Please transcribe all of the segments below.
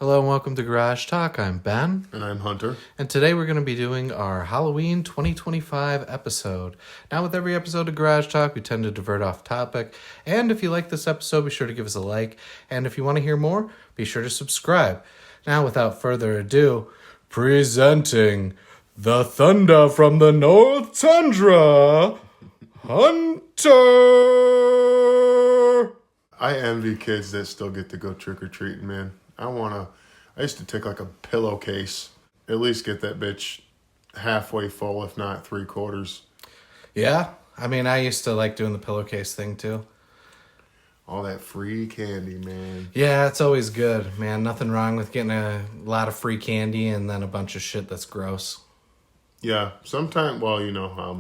Hello and welcome to Garage Talk. I'm Ben. And I'm Hunter. And today we're going to be doing our Halloween 2025 episode. Now, with every episode of Garage Talk, we tend to divert off topic. And if you like this episode, be sure to give us a like. And if you want to hear more, be sure to subscribe. Now, without further ado, presenting the Thunder from the North Tundra, Hunter! I envy kids that still get to go trick-or-treating, man. I used to take like a pillowcase, at least get that bitch halfway full, if not 3/4. Yeah, I mean, I used to like doing the pillowcase thing too. All that free candy, man. Yeah, it's always good, man. Nothing wrong with getting a lot of free candy and then a bunch of shit that's gross. Yeah, sometimes, well, you know how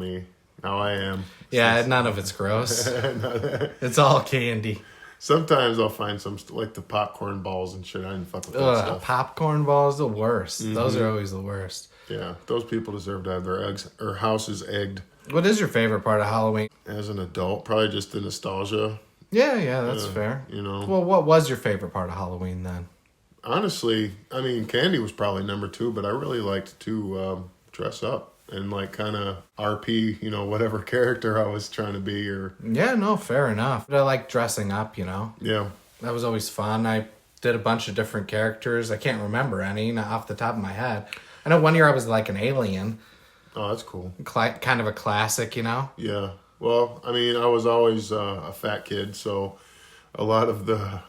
I am. Yeah, none of it's gross. It's all candy. Sometimes I'll find some, like the popcorn balls and shit. I didn't fuck with that stuff. Popcorn balls, the worst. Mm-hmm. Those are always the worst. Yeah, those people deserve to have their eggs or houses egged. What is your favorite part of Halloween? As an adult, probably just the nostalgia. Yeah, that's fair. You know. Well, what was your favorite part of Halloween then? Honestly, I mean, candy was probably number 2, but I really liked to dress up and like kind of RP, you know, whatever character I was trying to be or... Yeah, no, fair enough. But I like dressing up, you know? Yeah. That was always fun. I did a bunch of different characters. I can't remember any, not off the top of my head. I know one year I was like an alien. Oh, that's cool. Kind of a classic, you know? Yeah. Well, I mean, I was always a fat kid, so a lot of the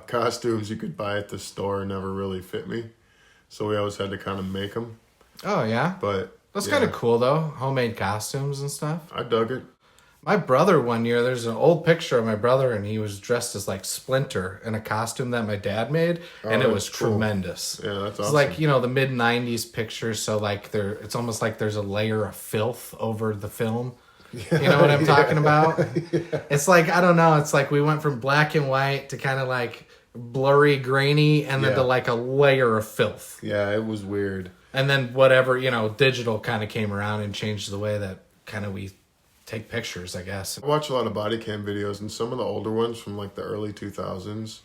costumes you could buy at the store never really fit me. So we always had to kind of make them. Oh, yeah? But... That's kind of cool, though. Homemade costumes and stuff. I dug it. My brother one year, there's an old picture of my brother, and he was dressed as, like, Splinter in a costume that my dad made, and it was cool. Tremendous. Yeah, that's awesome. It's like, you know, the mid-90s picture, so, like, it's almost like there's a layer of filth over the film. Yeah, you know what I'm talking about? Yeah. It's like, I don't know, it's like we went from black and white to kind of, like, blurry, grainy, and then to, like, a layer of filth. Yeah, it was weird. And then whatever, you know, digital kind of came around and changed the way that kind of we take pictures, I guess. I watch a lot of body cam videos, and some of the older ones from like the early 2000s,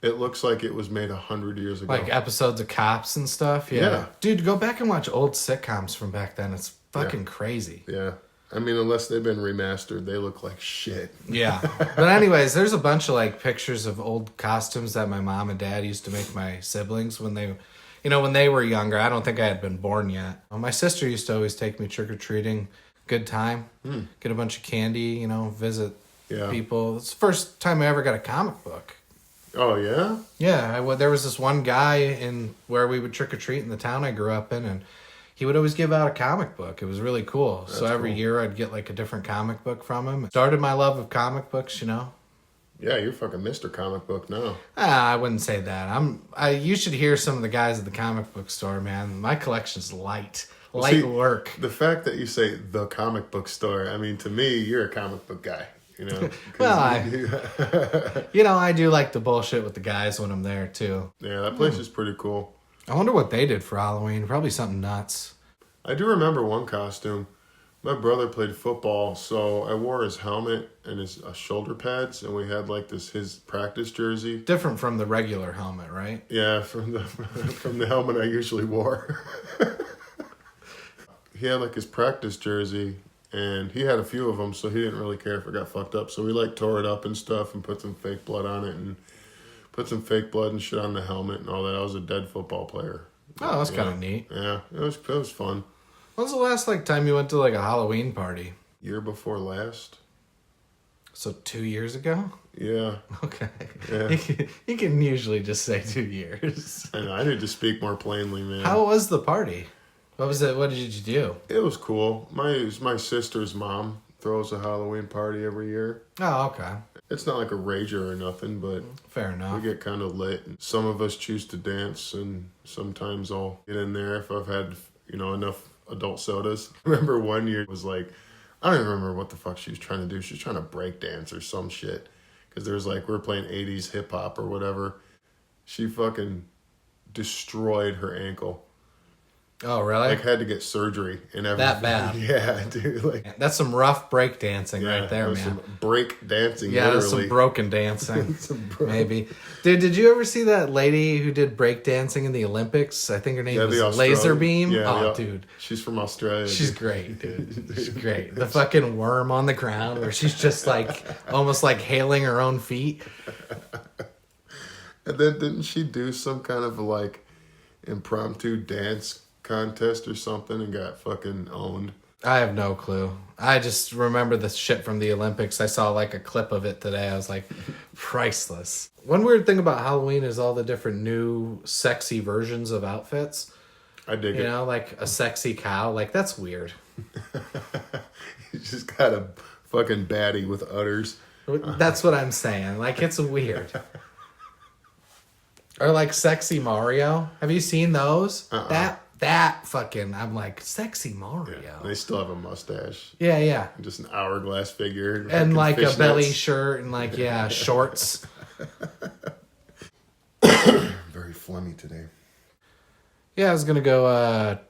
it looks like it was made 100 years ago. Like episodes of Cops and stuff? Yeah. Dude, go back and watch old sitcoms from back then. It's fucking crazy. Yeah. I mean, unless they've been remastered, they look like shit. Yeah. But anyways, there's a bunch of like pictures of old costumes that my mom and dad used to make my siblings when they... You know, when they were younger, I don't think I had been born yet. My sister used to always take me trick-or-treating. Good time. Get a bunch of candy, you know, visit people. It's the first time I ever got a comic book. Oh, yeah? Yeah, there was this one guy in where we would trick-or-treat in the town I grew up in, and he would always give out a comic book. It was really cool. So every year I'd get like a different comic book from him. Started my love of comic books, you know. Yeah, you're fucking Mr. Comic Book now. I wouldn't say that. You should hear some of the guys at the comic book store, man. My collection's light work. The fact that you say the comic book store, I mean, to me, you're a comic book guy. You know. Well, I do like the bullshit with the guys when I'm there too. Yeah, that place is pretty cool. I wonder what they did for Halloween. Probably something nuts. I do remember one costume. My brother played football, so I wore his helmet and his shoulder pads, and we had like his practice jersey. Different from the regular helmet, right? Yeah, from the helmet I usually wore. He had like his practice jersey, and he had a few of them, so he didn't really care if it got fucked up. So we like tore it up and stuff, and put some fake blood on it, and put some fake blood and shit on the helmet and all that. I was a dead football player. Oh, that's kind of neat. Yeah, it was fun. When's the last time you went to like a Halloween party? Year before last. So 2 years ago? Yeah. Okay. Yeah. You can usually just say 2 years. I know, I need to speak more plainly, man. How was the party? What was it? What did you do? It was cool. My sister's mom throws a Halloween party every year. Oh, okay. It's not like a rager or nothing, but fair enough. We get kind of lit. Some of us choose to dance, and sometimes I'll get in there if I've had, you know, enough adult sodas. I remember one year it was like, I don't even remember what the fuck she was trying to do. She was trying to break dance or some shit. Because there was like, we were playing 80s hip hop or whatever. She fucking destroyed her ankle. Oh, really? Like, had to get surgery and everything. That bad? Yeah, dude. Like, That's some rough break dancing right there, that was man. some break dancing. Yeah, that's literally. some broken dancing. Maybe. Dude, did you ever see that lady who did break dancing in the Olympics? I think her name was Laserbeam. Yeah, dude. She's from Australia. She's great, dude. She's great. The fucking worm on the ground where she's just like almost like hailing her own feet. And then didn't she do some kind of like impromptu dance contest or something and got fucking owned? I have no clue. I just remember the shit from the Olympics. I saw like a clip of it today. I was like, priceless. One weird thing about Halloween is all the different new sexy versions of outfits. I dig it. You know, like a sexy cow. Like, that's weird. You just got a fucking baddie with udders. That's what I'm saying. Like, it's weird. Or like sexy Mario. Have you seen those? That fucking, I'm like, sexy Mario. Yeah, they still have a mustache. Yeah. Just an hourglass figure. And like a fishnets. belly shirt and like, shorts. Very flummy today. Yeah, I was going to go,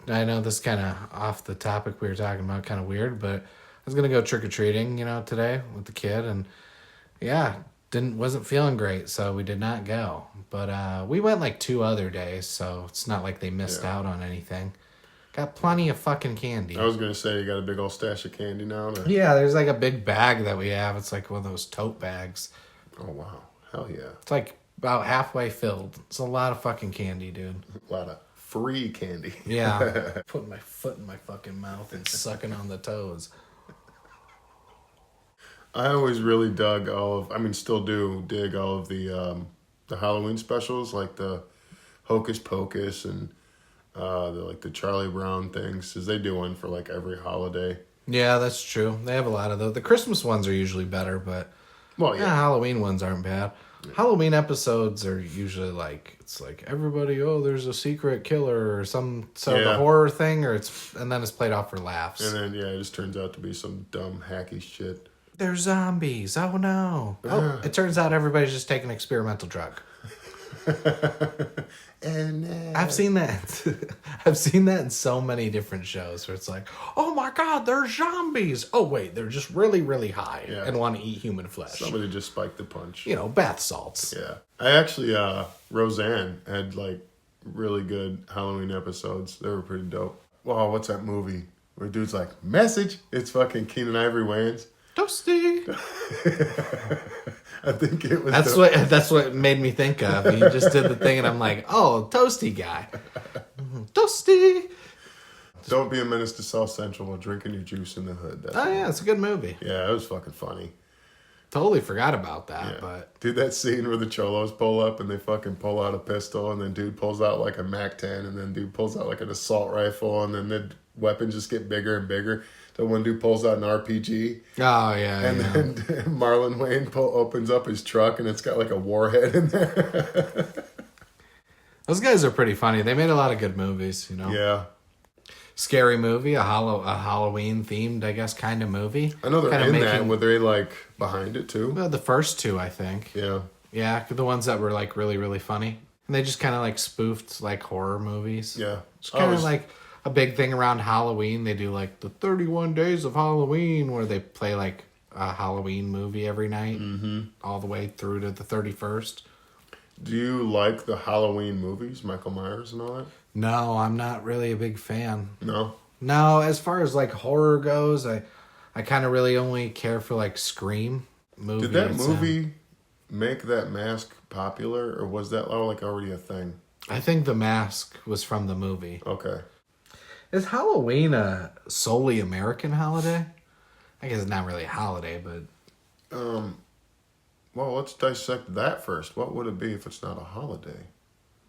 I know this is kind of off the topic we were talking about, kind of weird, but I was going to go trick-or-treating, today with the kid, and yeah, wasn't feeling great, so we did not go. But we went like 2 other days, so it's not like they missed out on anything. Got plenty of fucking candy. I was going to say, you got a big old stash of candy now? Yeah, there's like a big bag that we have. It's like one of those tote bags. Oh, wow. Hell yeah. It's like about halfway filled. It's a lot of fucking candy, dude. A lot of free candy. Yeah. Putting my foot in my fucking mouth and sucking on the toes. I always really dug still do dig all of the Halloween specials, like the Hocus Pocus and the Charlie Brown things, because they do one for like every holiday. Yeah, that's true. They have a lot of those. The Christmas ones are usually better, but Halloween ones aren't bad. Yeah. Halloween episodes are usually like, it's like everybody, there's a secret killer or some sort of horror thing, and then it's played off for laughs. And then it just turns out to be some dumb hacky shit. They're zombies. Oh no. Oh, it turns out everybody's just taking an experimental drug. And I've seen that. I've seen that in so many different shows where it's like, oh my God, they're zombies. Oh wait, they're just really, really high and want to eat human flesh. Somebody just spiked the punch. Bath salts. Yeah. I actually, Roseanne had like really good Halloween episodes. They were pretty dope. Wow, what's that movie where dude's like, message? It's fucking Keenan Ivory Wayans. Toasty. I think it was. That's what made me think of. He just did the thing, and I'm like, oh, toasty guy, toasty. Don't be a menace to South Central while drinking your juice in the hood. It's a good movie. Yeah, it was fucking funny. Totally forgot about that, but dude, that scene where the cholos pull up and they fucking pull out a pistol, and then dude pulls out like a MAC-10, and then dude pulls out like an assault rifle, and then the weapons just get bigger and bigger. So one dude pulls out an RPG. Oh, yeah. And then Marlon Wayne opens up his truck, and it's got like a warhead in there. Those guys are pretty funny. They made a lot of good movies, Yeah. Scary Movie, a Halloween themed, I guess, kind of movie. I know they're that. Were they like behind it too? Well, the first 2, I think. Yeah. Yeah, the ones that were like really, really funny. And they just kind of like spoofed like horror movies. Yeah. It's kind of like a big thing around Halloween. They do like the 31 Days of Halloween, where they play like a Halloween movie every night, all the way through to the 31st. Do you like the Halloween movies, Michael Myers and all that? No, I'm not really a big fan. No, as far as like horror goes, I kind of really only care for like Scream movies. Did that movie make that mask popular, or was that like already a thing? I think the mask was from the movie. Okay. Is Halloween a solely American holiday? I guess it's not really a holiday, but... Well, let's dissect that first. What would it be if it's not a holiday?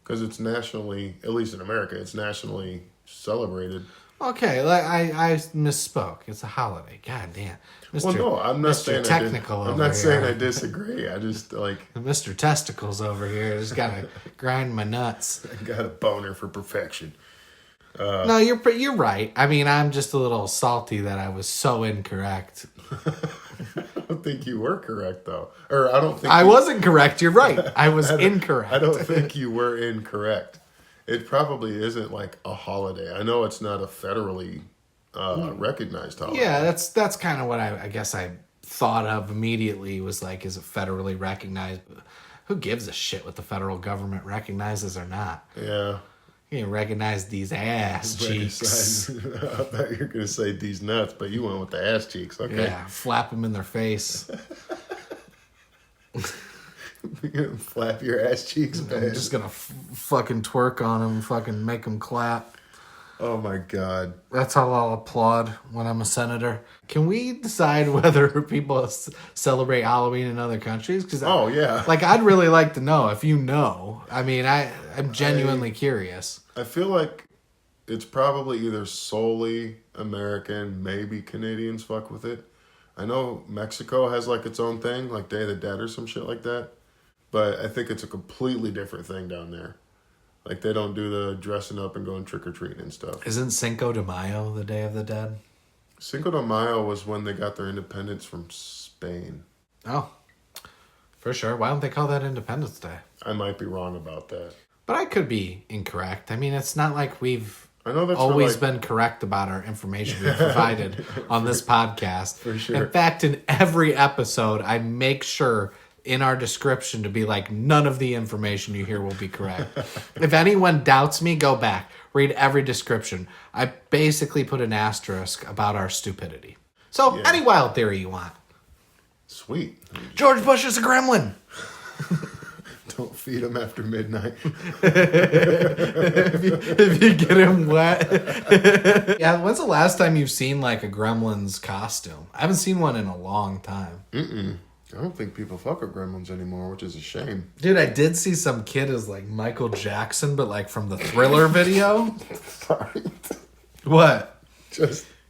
Because it's nationally, at least in America, it's nationally celebrated. Okay, I misspoke. It's a holiday. God damn. Well, no, I'm not saying technical I'm not saying I disagree. I just like... Mr. Testicles over here just got to grind my nuts. I got a boner for perfection. No, you're right. I mean, I'm just a little salty that I was so incorrect. I don't think you were correct, though. Or I don't think... I wasn't correct. You're right. I was incorrect. I don't think you were incorrect. It probably isn't like a holiday. I know it's not a federally recognized holiday. Yeah, that's kind of what I guess I thought of immediately was like, is it federally recognized? Who gives a shit what the federal government recognizes or not? Yeah. You can recognize these ass cheeks. I thought you were going to say these nuts, but you went with the ass cheeks. Okay. Yeah, flap them in their face. You're going to flap your ass cheeks, man. I'm just going to fucking twerk on them, fucking make them clap. Oh my God. That's how I'll applaud when I'm a senator. Can we decide whether people celebrate Halloween in other countries? Cause yeah. I'd really like to know if you know. I mean, I'm genuinely curious. I feel like it's probably either solely American, maybe Canadians fuck with it. I know Mexico has like its own thing, like Day of the Dead or some shit like that. But I think it's a completely different thing down there. Like, they don't do the dressing up and going trick-or-treating and stuff. Isn't Cinco de Mayo the Day of the Dead? Cinco de Mayo was when they got their independence from Spain. Oh, for sure. Why don't they call that Independence Day? I might be wrong about that. But I could be incorrect. I mean, it's not like we've I know that's always been correct about our information we've provided on this podcast. For sure. In fact, in every episode, I make sure in our description to be like, none of the information you hear will be correct. If anyone doubts me, go back. Read every description. I basically put an asterisk about our stupidity. So, any wild theory you want. Sweet. George Bush is a gremlin. Don't feed him after midnight. if you get him wet. Yeah, when's the last time you've seen like a gremlin's costume? I haven't seen one in a long time. I don't think people fuck with gremlins anymore, which is a shame. Dude, I did see some kid as like Michael Jackson, but like from the Thriller video. Sorry. What?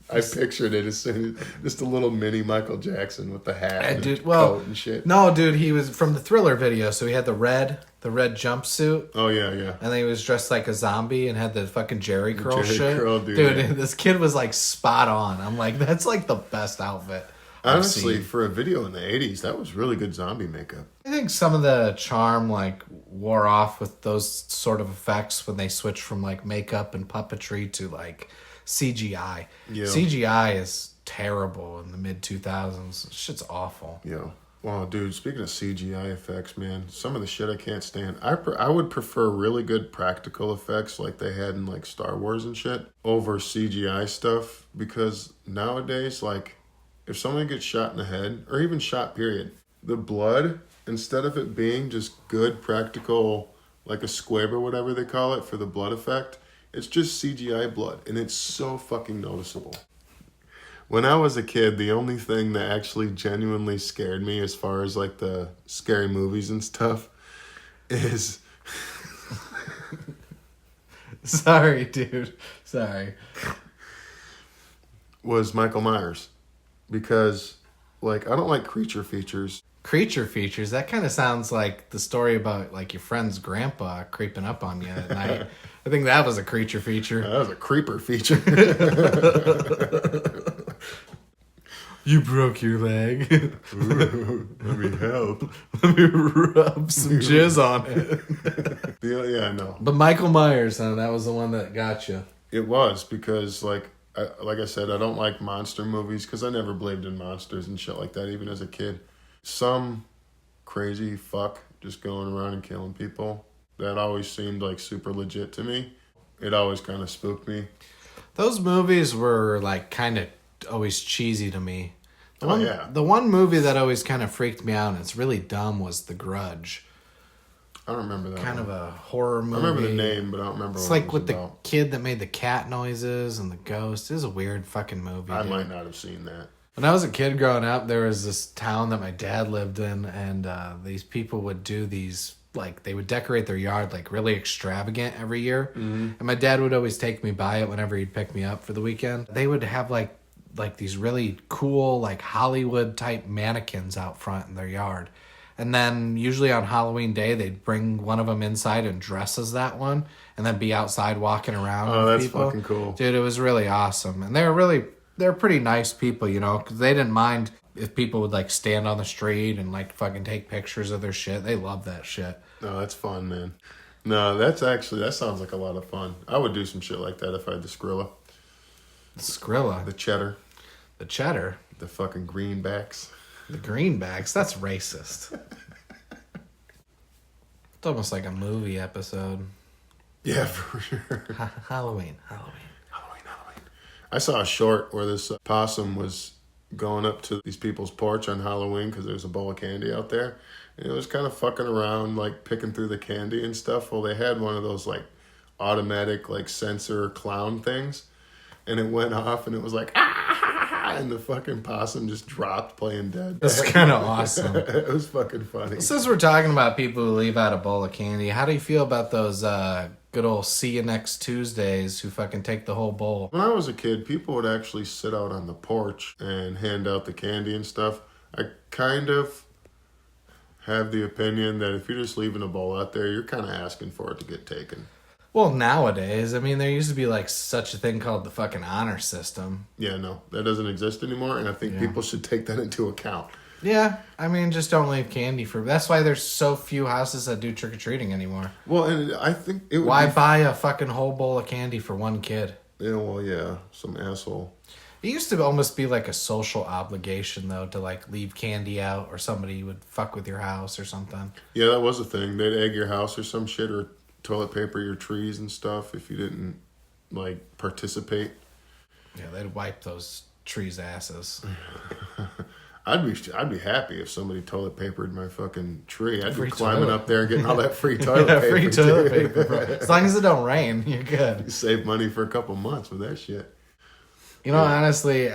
I pictured it as soon as just a little mini Michael Jackson with the hat and coat and shit. No, dude, he was from the Thriller video, so he had the red jumpsuit. Oh yeah. And then he was dressed like a zombie and had the fucking Jerry curl Jerry shit. curl, dude. This kid was like spot on. I'm like, that's like the best outfit. Honestly, for a video in the 80s, that was really good zombie makeup. I think some of the charm like wore off with those sort of effects when they switched from like makeup and puppetry to like CGI. Yeah. CGI is terrible in the mid 2000s. Shit's awful. Yeah. Wow, dude, speaking of CGI effects, man, some of the shit I can't stand. I would prefer really good practical effects like they had in like Star Wars and shit over CGI stuff, because nowadays, like, if someone gets shot in the head, or even shot period, the blood, instead of it being just good practical, like a squib or whatever they call it for the blood effect, it's just CGI blood, and it's so fucking noticeable. When I was a kid, the only thing that actually genuinely scared me as far as like the scary movies and stuff is... Sorry, dude. Sorry. Was Michael Myers. Because, like, I don't like creature features. Creature features? That kind of sounds like the story about, like, your friend's grandpa creeping up on you at night. I think that was a creature feature. That was a creeper feature. You broke your leg. Ooh, let me help. Let me rub some jizz on it. Yeah, I know. But Michael Myers, huh? That was the one that got you. It was, because, like I said, I don't like monster movies because I never believed in monsters and shit like that, even as a kid. Some crazy fuck just going around and killing people, that always seemed like super legit to me. It always kind of spooked me. Those movies were like kind of always cheesy to me. The one movie that always kind of freaked me out, and it's really dumb, was The Grudge. I don't remember that. Kind of a horror movie. I remember the name, but I don't remember it's what like it was with about. the kid that made the cat noises and the ghost. It was a weird fucking movie. I might not have seen that. When I was a kid growing up, there was this town that my dad lived in, and these people would do these, like, they would decorate their yard, like, really extravagant every year. Mm-hmm. And my dad would always take me by it whenever he'd pick me up for the weekend. They would have, like these really cool, like, Hollywood-type mannequins out front in their yard. And then usually on Halloween Day, they'd bring one of them inside and dress as that one, and then be outside walking around with that's people. fucking cool. Dude, it was really awesome. And they're pretty nice people, you know, because they didn't mind if people would, like, stand on the street and, like, fucking take pictures of their shit. They love that shit. No, that's fun, man. No, that sounds like a lot of fun. I would do some shit like that if I had the Skrilla. The Skrilla. The cheddar. The cheddar. The fucking greenbacks. The greenbacks. That's racist. It's almost like a movie episode. Yeah, for sure. Halloween. I saw a short where this possum was going up to these people's porch on Halloween because there was a bowl of candy out there. And it was kind of fucking around, like picking through the candy and stuff. Well, they had one of those like automatic like sensor clown things. And it went off and it was like, ah! And the fucking possum just dropped playing dead. That's kind of awesome. It was fucking funny. Since we're talking about people who leave out a bowl of candy, how do you feel about those good old see you next Tuesdays who fucking take the whole bowl? When I was a kid, people would actually sit out on the porch and hand out the candy and stuff. I kind of have the opinion that if you're just leaving a bowl out there, you're kind of asking for it to get taken. Well, nowadays, I mean, there used to be like such a thing called the fucking honor system. Yeah, no, that doesn't exist anymore, and I think people should take that into account. Yeah, I mean, just don't leave candy for... That's why there's so few houses that do trick-or-treating anymore. Well, and I think it would Why buy a fucking whole bowl of candy for one kid? Yeah, well, yeah, some asshole. It used to almost be like a social obligation, though, to like leave candy out or somebody would fuck with your house or something. Yeah, that was a thing. They'd egg your house or some shit or toilet paper your trees and stuff if you didn't, like, participate. Yeah, they'd wipe those trees' asses. I'd be happy if somebody toilet papered my fucking tree. I'd Free be climbing toilet. up there and getting all that free toilet paper. Free toilet too. paper, bro. As long as it don't rain, you're good. You save money for a couple months with that shit. You know, honestly,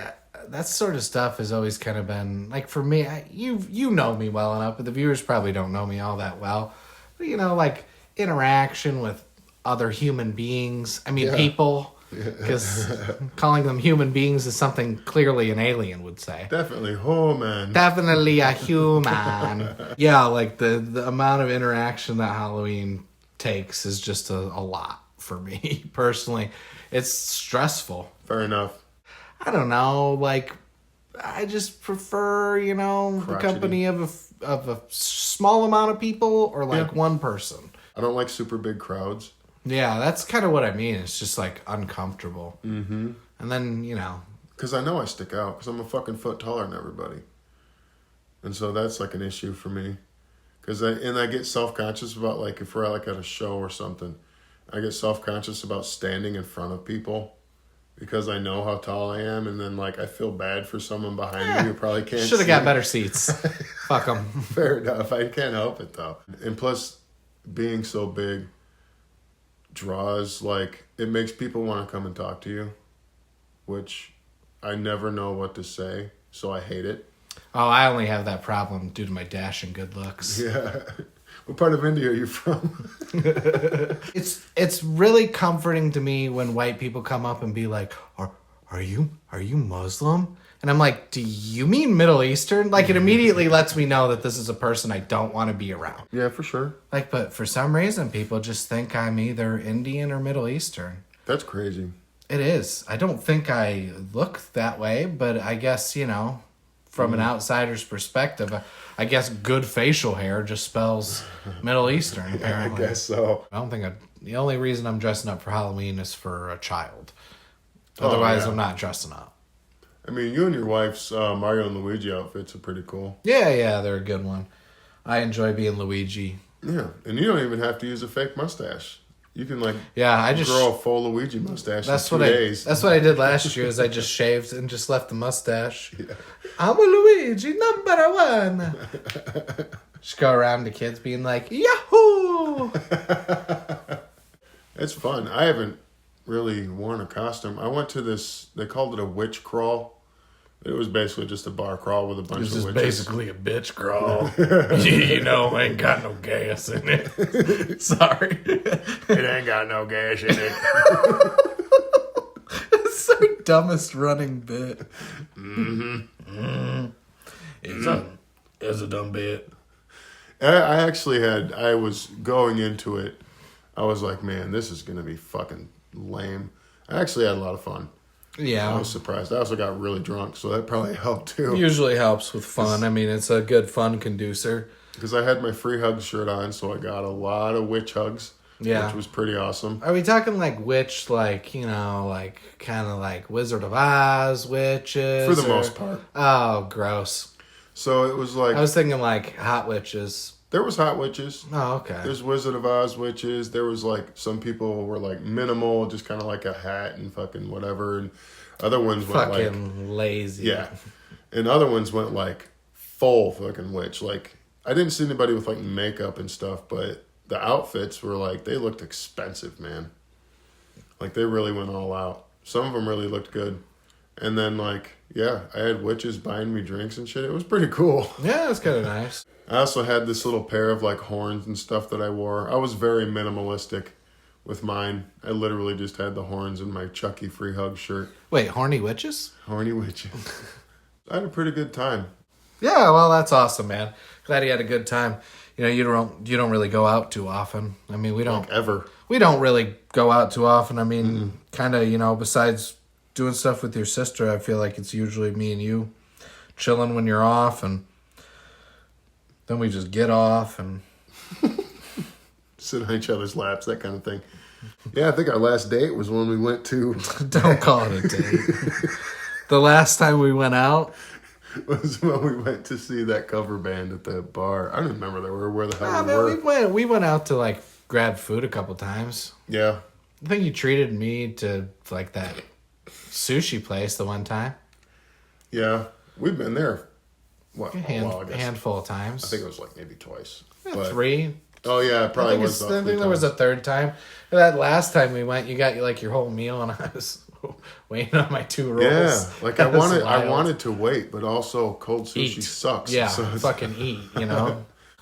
that sort of stuff has always kind of been like for me. You know me well enough, but the viewers probably don't know me all that well. But you know, like interaction with other human beings. I mean, people. Because calling them human beings is something clearly an alien would say. Definitely, oh man. Definitely a human. Yeah, like the amount of interaction that Halloween takes is just a lot for me personally. It's stressful. Fair enough. I don't know, like I just prefer, you know, Crotchety. the company of a small amount of people or like one person. I don't like super big crowds. Yeah, that's kind of what I mean. It's just like uncomfortable. Mm-hmm. And then, you know. Because I know I stick out because I'm a fucking foot taller than everybody. And so that's like an issue for me. Because I get self-conscious about like if we're like at a show or something. I get self-conscious about standing in front of people. Because I know how tall I am. And then like I feel bad for someone behind me who probably can't Should have got better seats. Fuck them. Fair enough. I can't help it though. And plus, being so big draws, like, it makes people want to come and talk to you, which I never know what to say, so I hate it. Oh, I only have that problem due to my dashing good looks. Yeah. What part of India are you from? It's really comforting to me when white people come up and be like, are you Muslim? And I'm like, do you mean Middle Eastern? Like, it immediately lets me know that this is a person I don't want to be around. Yeah, for sure. Like, but for some reason, people just think I'm either Indian or Middle Eastern. That's crazy. It is. I don't think I look that way, but I guess, you know, from an outsider's perspective, I guess good facial hair just spells Middle Eastern, apparently. I guess so. I don't think the only reason I'm dressing up for Halloween is for a child. Otherwise, I'm not dressing up. I mean, you and your wife's Mario and Luigi outfits are pretty cool. Yeah, they're a good one. I enjoy being Luigi. Yeah, and you don't even have to use a fake mustache. You can I just grow a full Luigi mustache that's in 2 days. That's what I did last year. Is I just shaved and just left the mustache. Yeah. I'm a Luigi #1. Just go around to kids being like, Yahoo! It's fun. I haven't really worn a costume. I went to this. They called it a witch crawl. It was basically just a bar crawl with a bunch of witches. Basically a bitch crawl. You know, ain't got no gas in it. Sorry. It ain't got no gas in it. It's our dumbest running bit. Mm-hmm. It's a dumb bit. I was going into it. I was like, man, this is going to be fucking lame. I actually had a lot of fun. Yeah. I was surprised. I also got really drunk, so that probably helped too. Usually helps with fun. I mean, it's a good fun conducer. Because I had my free hug shirt on, so I got a lot of witch hugs. Yeah. which was pretty awesome. Are we talking like witch, like, like kind of like Wizard of Oz witches? For the most part. Oh, gross. So it was like... I was thinking like hot witches. There was hot witches. Oh, okay. There's Wizard of Oz witches. There was like some people were like minimal, just kind of like a hat and fucking whatever. And other ones went like... Fucking lazy. Yeah. And other ones went like full fucking witch. Like, I didn't see anybody with like makeup and stuff, but the outfits were like, they looked expensive, man. Like, they really went all out. Some of them really looked good. And then, like, yeah, I had witches buying me drinks and shit. It was pretty cool. Yeah, it's kind of nice. I also had this little pair of, like, horns and stuff that I wore. I was very minimalistic with mine. I literally just had the horns in my Chucky Free Hug shirt. Wait, horny witches? Horny witches. I had a pretty good time. Yeah, well, that's awesome, man. Glad you had a good time. You don't really go out too often. I mean, we don't Like, ever. We don't really go out too often. I mean, kind of, besides doing stuff with your sister, I feel like it's usually me and you chilling when you're off, and then we just get off and sit on each other's laps, that kind of thing. Yeah, I think our last date was when we went to... Don't call it a date. The last time we went out was when we went to see that cover band at the bar. I don't remember where the hell we were. We went out to like grab food a couple times. Yeah. I think you treated me to like that sushi place the one time. Yeah. We've been there. What? A handful of times. I think it was like maybe twice. Yeah, but, 3. Oh yeah, it probably was. I think there was a third time. That last time we went, you got like your whole meal, and I was waiting on my 2 rolls. Yeah, like I wanted to wait, but also cold sushi sucks. Yeah, so fucking eat.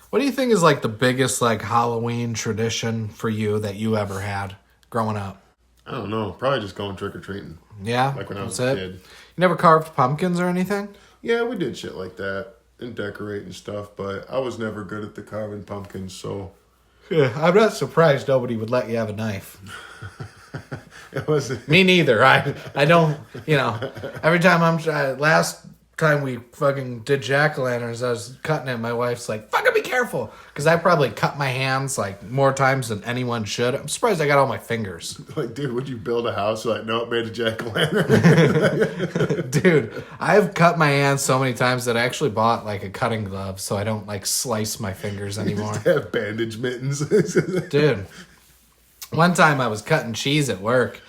What do you think is like the biggest like Halloween tradition for you that you ever had growing up? I don't know. Probably just going trick or treating. Yeah, like when I was a kid. You never carved pumpkins or anything? Yeah, we did shit like that and decorate and stuff, but I was never good at the carving pumpkins, so... Yeah, I'm not surprised nobody would let you have a knife. It wasn't... Me neither. I don't, every time last time we fucking did jack-o'-lanterns, I was cutting it, my wife's like, fucking be careful, because I probably cut my hands like more times than anyone should. I'm surprised I got all my fingers. Like, dude, would you build a house? Like, no, it made a jack-o'-lantern. Dude, I've cut my hands so many times that I actually bought like a cutting glove so I don't like slice my fingers anymore. Just have bandage mittens. Dude, one time I was cutting cheese at work.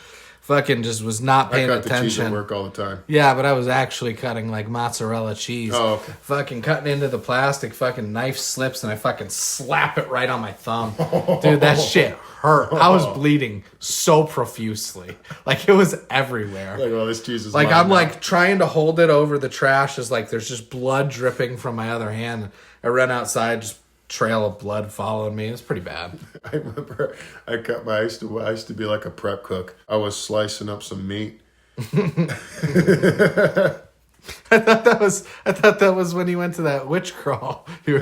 Fucking just was not paying attention. I cut the cheese at work all the time. Yeah, but I was actually cutting like mozzarella cheese. Oh, okay. Fucking cutting into the plastic, fucking knife slips, and I fucking slap it right on my thumb. Dude, that shit hurt. I was bleeding so profusely. Like, it was everywhere. Like, well, this cheese is like, mine I'm now. like trying to hold it over the trash as like there's just blood dripping from my other hand. I ran outside, just trail of blood following me. It's pretty bad. I remember I used to be like a prep cook. I was slicing up some meat. I thought that was when you went to that witch crawl. I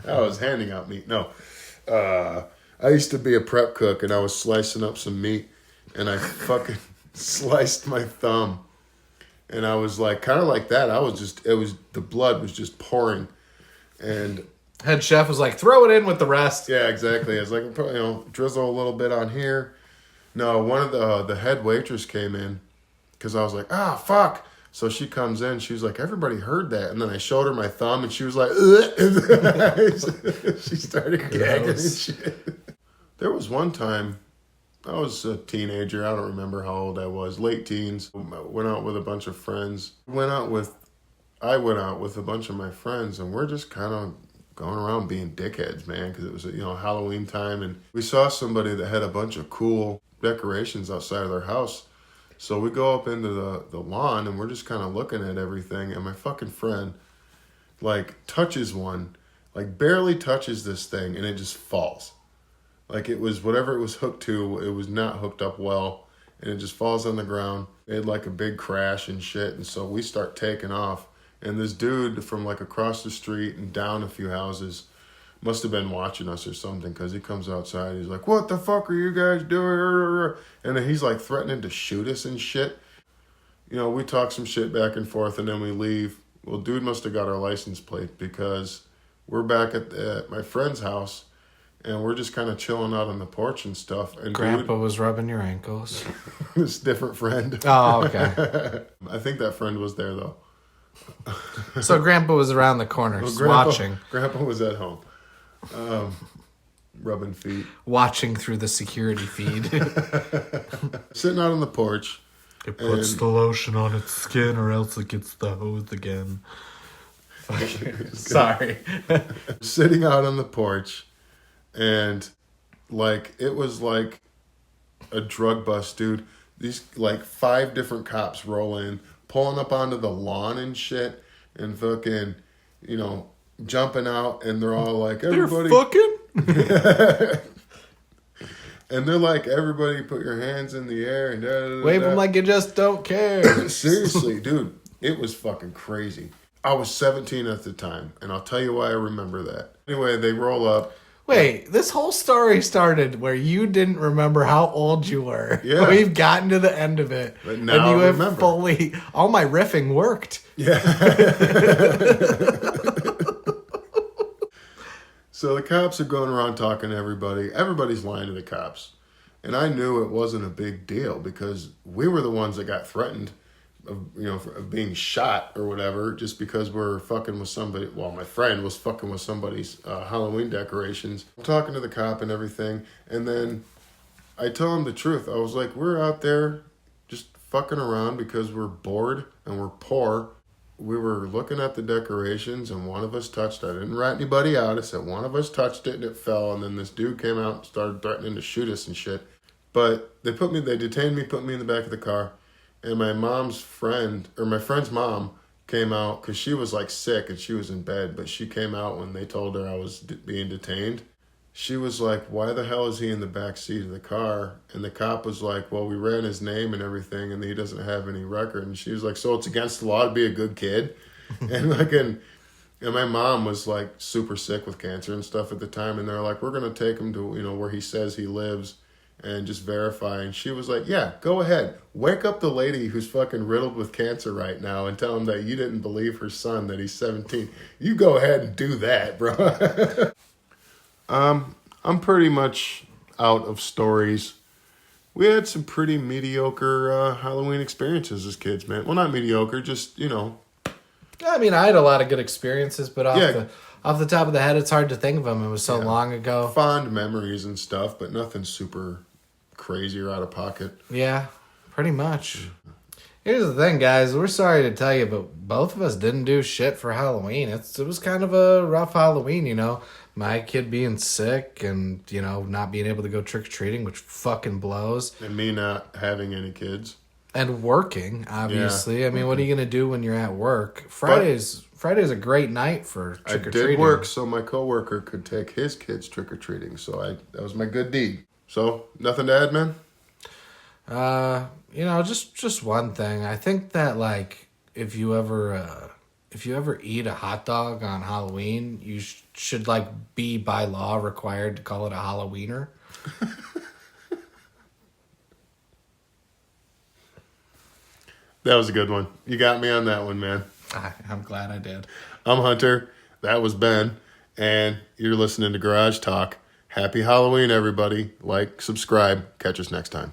was handing out meat. No. I used to be a prep cook, and I was slicing up some meat, and I fucking sliced my thumb. And I was like, kind of like that. The blood was just pouring. And head chef was like, throw it in with the rest. Yeah, exactly. I was like, drizzle a little bit on here. No, one of the head waitress came in because I was like, fuck. So she comes in. She was like, everybody heard that. And then I showed her my thumb, and she was like, she started gagging and shit. There was one time, I was a teenager. I don't remember how old I was. Late teens. I went out with a bunch of friends. I went out with a bunch of my friends, and we're just kind of going around being dickheads, man, because it was Halloween time, and we saw somebody that had a bunch of cool decorations outside of their house. So we go up into the lawn, and we're just kind of looking at everything, and my fucking friend like touches one, like barely touches this thing, and it just falls. Like, it was whatever it was hooked to, it was not hooked up well, and it just falls on the ground. It had like a big crash and shit, and so we start taking off. And this dude from like across the street and down a few houses must have been watching us or something, because he comes outside. He's like, what the fuck are you guys doing? And then he's like threatening to shoot us and shit. We talk some shit back and forth, and then we leave. Well, dude must have got our license plate, because we're back at my friend's house, and we're just kind of chilling out on the porch and stuff. And Grandpa was rubbing your ankles. this different friend. Oh, okay. I think that friend was there though. So Grandpa was around the corner, just watching. Grandpa was at home, rubbing feet, watching through the security feed. sitting out on the porch. It puts the lotion on its skin, or else it gets the hose again. Sorry. Sitting out on the porch, and like it was like a drug bust, dude. These like 5 different cops roll in, pulling up onto the lawn and shit, and fucking, jumping out, and they're all like, everybody. They're fucking? And they're like, everybody put your hands in the air and wave them like you just don't care. Seriously, dude, it was fucking crazy. I was 17 at the time, and I'll tell you why I remember that. Anyway, they roll up. Wait, this whole story started where you didn't remember how old you were. Yeah. We've gotten to the end of it. But now and you I have remember. fully... All my riffing worked. Yeah. So the cops are going around talking to everybody. Everybody's lying to the cops. And I knew it wasn't a big deal because we were the ones that got threatened of being shot or whatever just because we're fucking with somebody. Well, my friend was fucking with somebody's Halloween decorations. I'm talking to the cop and everything. And then I tell him the truth. I was like, we're out there just fucking around because we're bored and we're poor. We were looking at the decorations and one of us touched it. I didn't rat anybody out. I said one of us touched it and it fell. And then this dude came out and started threatening to shoot us and shit. But they detained me, put me in the back of the car. And my friend's mom came out because she was like sick and she was in bed. But she came out when they told her I was being detained. She was like, why the hell is he in the back seat of the car? And the cop was like, well, we ran his name and everything and he doesn't have any record. And she was like, so it's against the law to be a good kid? And my mom was like super sick with cancer and stuff at the time. And they're like, we're going to take him to, where he says he lives and just verify. And she was like, yeah, go ahead. Wake up the lady who's fucking riddled with cancer right now and tell him that you didn't believe her son, that he's 17. You go ahead and do that, bro. I'm pretty much out of stories. We had some pretty mediocre Halloween experiences as kids, man. Well, not mediocre, just, I mean, I had a lot of good experiences, but off the top of the head, it's hard to think of them. It was so long ago. Fond memories and stuff, but nothing super crazy or out of pocket. Yeah, pretty much. Here's the thing, guys. We're sorry to tell you, but both of us didn't do shit for Halloween. It was kind of a rough Halloween, My kid being sick and, not being able to go trick-or-treating, which fucking blows. And me not having any kids. And working, obviously. Yeah. I mean, what are you going to do when you're at work? Friday's a great night for trick-or-treating. I did work so my coworker could take his kids trick-or-treating. So that was my good deed. So, nothing to add, man? Just one thing. I think that, like, if you ever eat a hot dog on Halloween, you should, like, be by law required to call it a Halloweener. That was a good one. You got me on that one, man. I'm glad I did. I'm Hunter. That was Ben. And you're listening to Garage Talk. Happy Halloween, everybody. Like, subscribe. Catch us next time.